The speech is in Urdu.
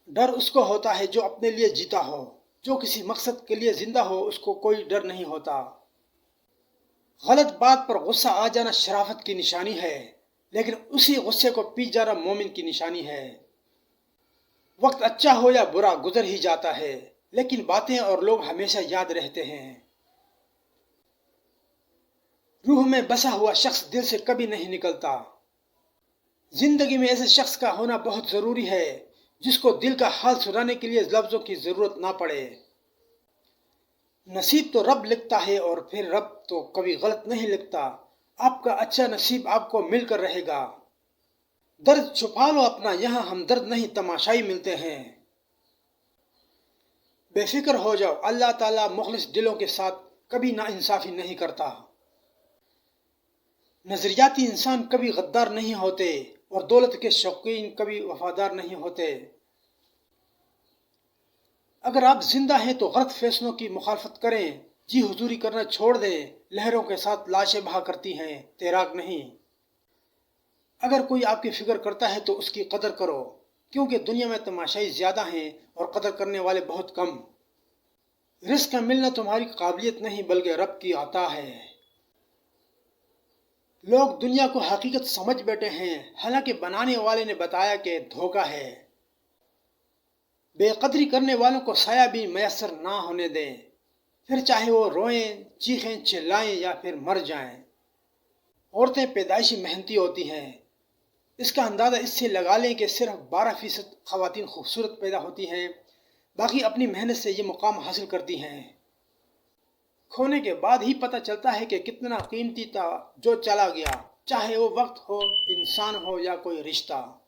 ڈر اس کو ہوتا ہے جو اپنے لیے جیتا ہو۔ جو کسی مقصد کے لیے زندہ ہو اس کو کوئی ڈر نہیں ہوتا۔ غلط بات پر غصہ آ جانا شرافت کی نشانی ہے، لیکن اسی غصے کو پی جانا مومن کی نشانی ہے۔ وقت اچھا ہو یا برا گزر ہی جاتا ہے، لیکن باتیں اور لوگ ہمیشہ یاد رہتے ہیں۔ روح میں بسا ہوا شخص دل سے کبھی نہیں نکلتا۔ زندگی میں ایسے شخص کا ہونا بہت ضروری ہے جس کو دل کا حال سنانے کے لیے لفظوں کی ضرورت نہ پڑے۔ نصیب تو رب لکھتا ہے اور پھر رب تو کبھی غلط نہیں لکھتا۔ آپ کا اچھا نصیب آپ کو مل کر رہے گا۔ درد چھپا لو اپنا، یہاں ہم درد نہیں تماشائی ملتے ہیں۔ بے فکر ہو جاؤ، اللہ تعالیٰ مخلص دلوں کے ساتھ کبھی ناانصافی نہیں کرتا۔ نظریاتی انسان کبھی غدار نہیں ہوتے اور دولت کے شوقین کبھی وفادار نہیں ہوتے۔ اگر آپ زندہ ہیں تو غلط فیصلوں کی مخالفت کریں، جی حضوری کرنا چھوڑ دیں۔ لہروں کے ساتھ لاشیں بہا کرتی ہیں، تیراک نہیں۔ اگر کوئی آپ کی فکر کرتا ہے تو اس کی قدر کرو، کیونکہ دنیا میں تماشائی زیادہ ہیں اور قدر کرنے والے بہت کم۔ رزق کا ملنا تمہاری قابلیت نہیں بلکہ رب کی عطا ہے۔ لوگ دنیا کو حقیقت سمجھ بیٹھے ہیں، حالانکہ بنانے والے نے بتایا کہ دھوکہ ہے۔ بے قدری کرنے والوں کو سایہ بھی میسر نہ ہونے دیں، پھر چاہے وہ روئیں، چیخیں، چلائیں یا پھر مر جائیں۔ عورتیں پیدائشی محنتی ہوتی ہیں۔ اس کا اندازہ اس سے لگا لیں کہ صرف 12% خواتین خوبصورت پیدا ہوتی ہیں، باقی اپنی محنت سے یہ مقام حاصل کرتی ہیں۔ کھونے کے بعد ہی پتہ چلتا ہے کہ کتنا قیمتی تھا جو چلا گیا، چاہے وہ وقت ہو، انسان ہو یا کوئی رشتہ۔